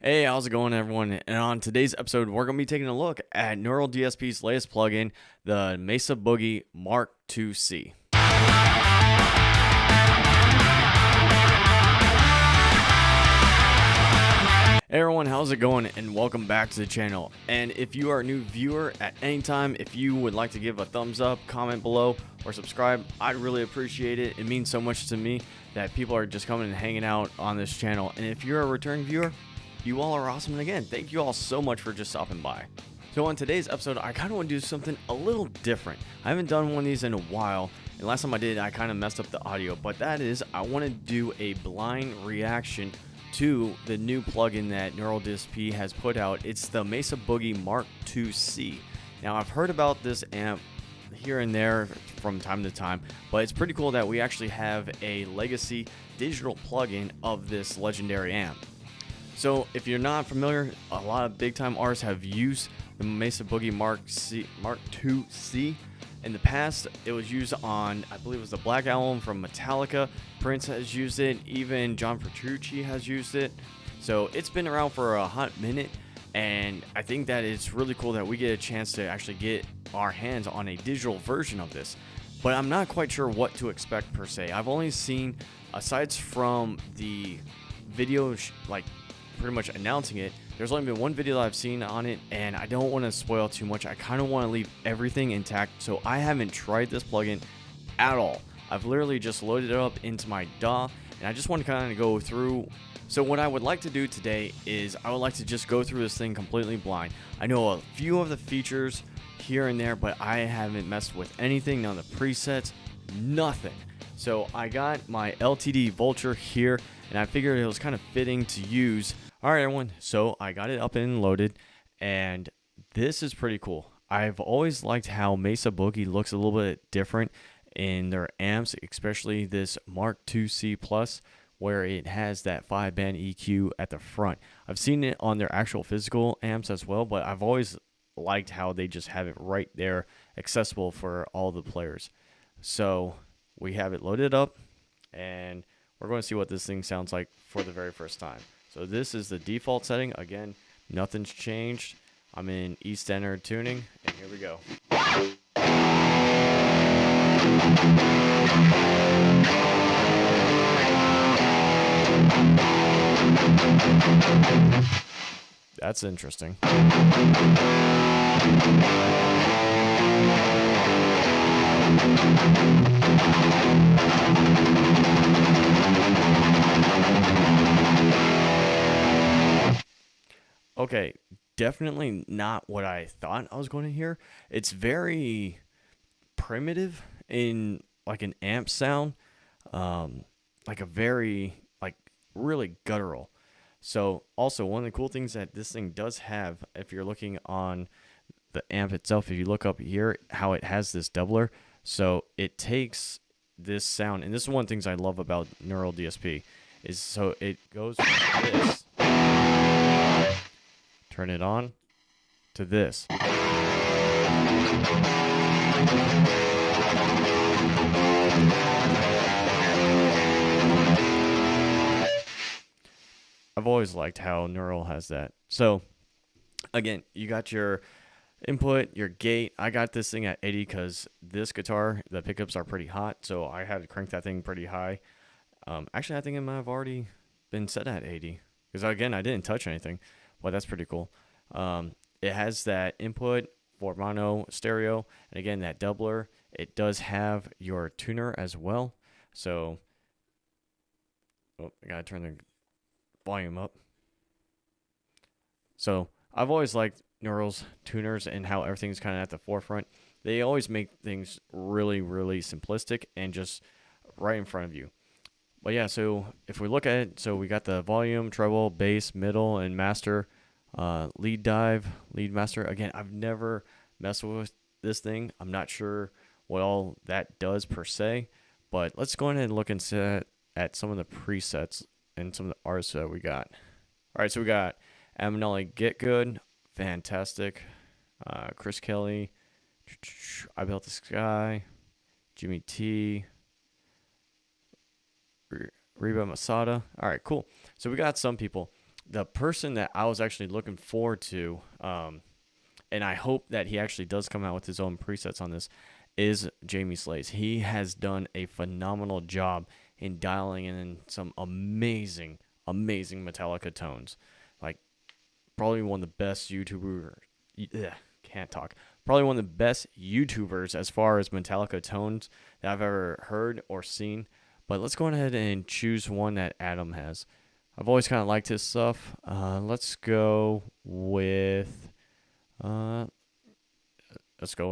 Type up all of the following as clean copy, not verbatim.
Hey, how's it going, everyone? And on today's episode, we're going to be taking a look at Nerual DSP's latest plugin, the Mesa Boogie MarkIIC. Hey everyone, how's it going? And welcome back to the channel. And if you are a new viewer at any time, if you would like to give a thumbs up, comment below, or subscribe, I'd really appreciate it. It means so much to me that people are just coming and hanging out on this channel. And if you're a return viewer, you all are awesome. And again, thank you all so much for just stopping by. So on today's episode, I kind of want to do something a little different. I haven't done one of these in a while. And last time I did, I kind of messed up the audio. But that is, I want to do a blind reaction to the new plugin that Nerual DSP has put out. It's the Mesa Boogie MarkIIC. Now, I've heard about this amp here and there from time to time, but it's pretty cool that we actually have a legacy digital plugin of this legendary amp. So if you're not familiar, a lot of big time artists have used the Mesa Boogie MarkIIC. In the past, it was used on, I believe it was the Black Album from Metallica. Prince has used it. Even John Petrucci has used it. So it's been around for a hot minute. And I think that it's really cool that we get a chance to actually get our hands on a digital version of this. But I'm not quite sure what to expect per se. I've only seen, aside from the video, like pretty much announcing it, there's only been one video that I've seen on it, and I don't want to spoil too much. I kind of want to leave everything intact, so I haven't tried this plugin at all. I've literally just loaded it up into my DAW, and I just want to kind of go through. So what I would like to do today is I would like to just go through this thing completely blind. I know a few of the features here and there, but I haven't messed with anything, none of the presets, nothing. So I got my LTD Vulture here, and I figured it was kind of fitting to use. All right, everyone, so I got it up and loaded, and this is pretty cool. I've always liked how Mesa Boogie looks a little bit different in their amps, especially this MarkIIC Plus, where it has that 5-band EQ at the front. I've seen it on their actual physical amps as well, but I've always liked how they just have it right there, accessible for all the players. So we have it loaded up, and we're going to see what this thing sounds like for the very first time. So this is the default setting. Again, nothing's changed. I'm in E standard tuning, and here we go. That's interesting. Okay, definitely not what I thought I was going to hear. It's very primitive in like an amp sound, like a very like really guttural. So also one of the cool things that this thing does have, if you're looking on the amp itself, if you look up here, how it has this doubler, so it takes this sound, and this is one of the things I love about Nerual DSP, is so it goes from this. Turn it on to this. I've always liked how Nerual has that. So again, you got your input, your gate. I got this thing at 80 because this guitar, the pickups are pretty hot, so I had to crank that thing pretty high. Actually, I think it might have already been set at 80 because, again, I didn't touch anything. Well, that's pretty cool. It has that input for mono stereo, and again, that doubler. It does have your tuner as well. So, I gotta turn the volume up. So, I've always liked Neural's tuners and how everything's kind of at the forefront. They always make things really, really simplistic and just right in front of you. But yeah, so if we look at it, so we got the volume, treble, bass, middle, and master. Lead dive, lead master. Again, I've never messed with this thing. I'm not sure what all that does per se, but let's go ahead and look and set at some of the presets and some of the artists that we got. All right, so we got Amanelli Get Good, fantastic. Chris Kelly, I Built the Sky, Jimmy T, Reba Masada. All right, cool. So we got some people. the person that I was actually looking forward to, and I hope that he actually does come out with his own presets on this, is Jamie Slays. He has done a phenomenal job in dialing in some amazing, amazing Metallica tones. Like, probably one of the best YouTubers. Can't talk. Probably one of the best YouTubers as far as Metallica tones that I've ever heard or seen. But let's go ahead and choose one that Adam has. I've always kind of liked his stuff. Let's go with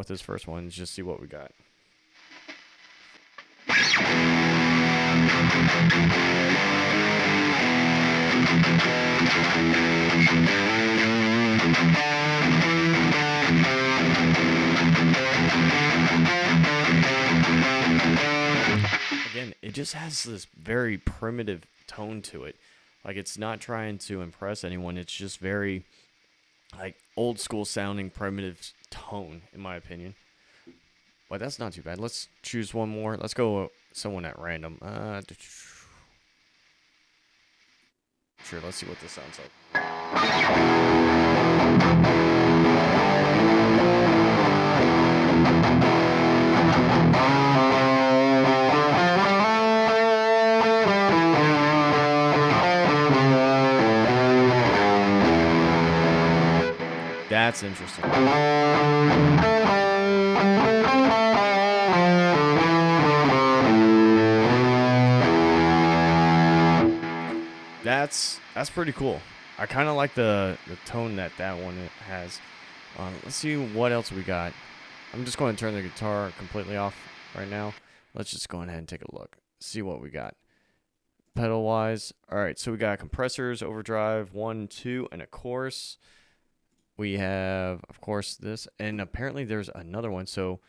this first one and just see what we got. Again, it just has this very primitive tone to it. Like, it's not trying to impress anyone. It's just very, like, old school sounding primitive tone, in my opinion. But that's not too bad. Let's choose one more. Let's go someone at random. Sure, let's see what this sounds like. That's interesting. That's pretty cool. I kind of like the tone that one has. Let's see what else we got. I'm just going to turn the guitar completely off right now. Let's just go ahead and take a look. See what we got. Pedal wise. All right, so we got compressors, overdrive, 1, 2, and a chorus. We have, of course, this, and apparently there's another one. So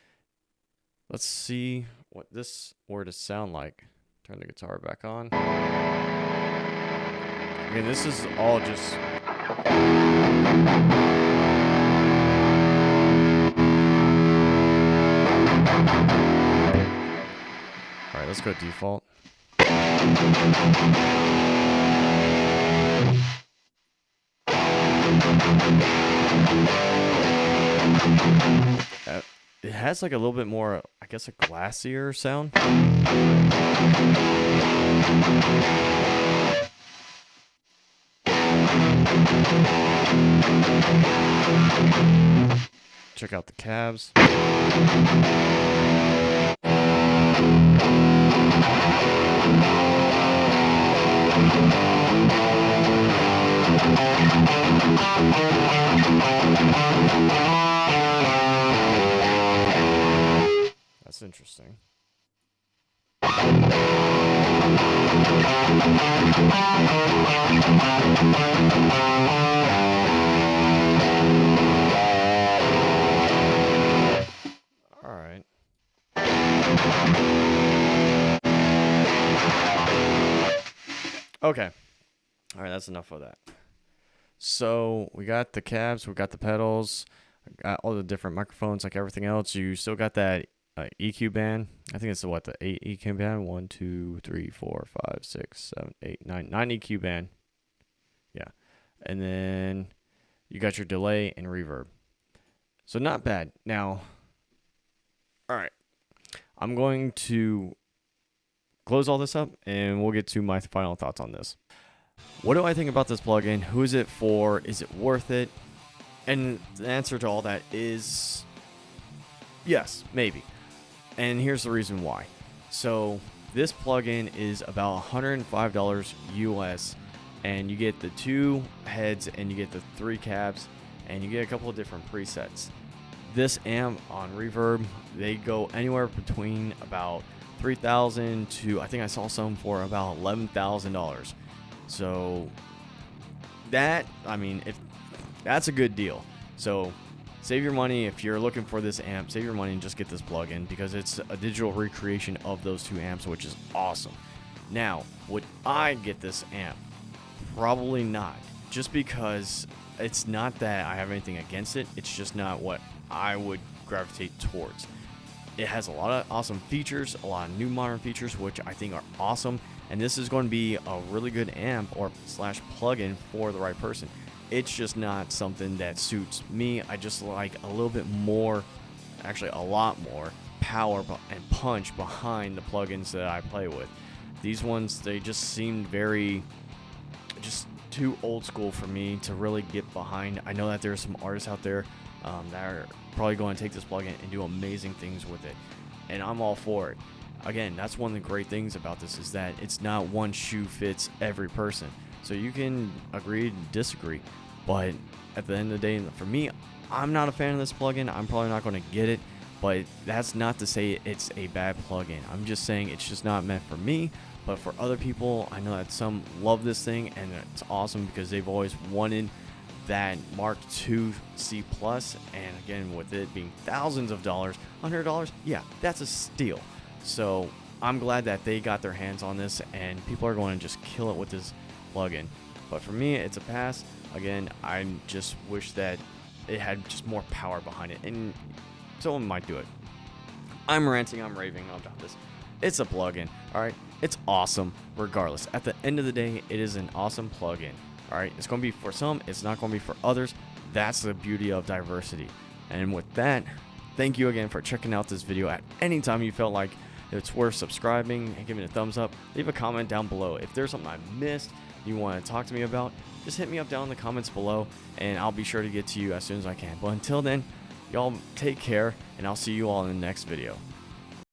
let's see what this were to sound like. Turn the guitar back on. Again, this is all just... Alright, let's go default. It has like a little bit more, I guess, a glassier sound. Check out the cabs. That's interesting. All right. Okay. All right, that's enough of that. So we got the cabs, we got the pedals, got all the different microphones, like everything else. You still got that EQ band. I think it's the 8 EQ band. 1, 2, 3, 4, 5, 6, 7, 8, 9 EQ band. Yeah, and then you got your delay and reverb. So not bad. Now, all right, I'm going to close all this up, and we'll get to my final thoughts on this. What do I think about this plugin? Who is it for? Is it worth it? And the answer to all that is yes, maybe. And here's the reason why. So this plugin is about $105 US, and you get the 2 heads and you get the 3 cabs, and you get a couple of different presets. This amp on Reverb, they go anywhere between about $3,000 to, I think I saw some for about $11,000. So that, I mean, if that's a good deal. So save your money if you're looking for this amp. Save your money and just get this plugin, because it's a digital recreation of those 2 amps, which is awesome. Now, would I get this amp? Probably not, just because it's not that I have anything against it. It's just not what I would gravitate towards. It has a lot of awesome features, a lot of new modern features, which I think are awesome. and this is going to be a really good amp or slash plugin for the right person. It's just not something that suits me. I just like a little bit more, actually a lot more power and punch behind the plugins that I play with. These ones, they just seemed very just too old school for me to really get behind. I know that there's some artists out there that are probably going to take this plugin and do amazing things with it, and I'm all for it. Again, that's one of the great things about this, is that it's not one shoe fits every person. So you can agree to disagree, but at the end of the day, for me, I'm not a fan of this plugin. I'm probably not going to get it, but that's not to say it's a bad plugin. I'm just saying it's just not meant for me. But for other people, I know that some love this thing, and it's awesome because they've always wanted that MarkIIC Plus, and again, with it being thousands of dollars, $100, yeah, that's a steal. So I'm glad that they got their hands on this, and people are going to just kill it with this plugin. But for me, it's a pass. Again, I just wish that it had just more power behind it, and someone might do it. I'm ranting, I'm raving about this. It's a plugin, all right? It's awesome regardless. At the end of the day, it is an awesome plugin, all right? It's going to be for some, it's not going to be for others. That's the beauty of diversity. And with that, thank you again for checking out this video. At any time you felt like it's worth subscribing and giving it a thumbs up, leave a comment down below. If there's something I missed you want to talk to me about, just hit me up down in the comments below, and I'll be sure to get to you as soon as I can. But until then, y'all take care, and I'll see you all in the next video.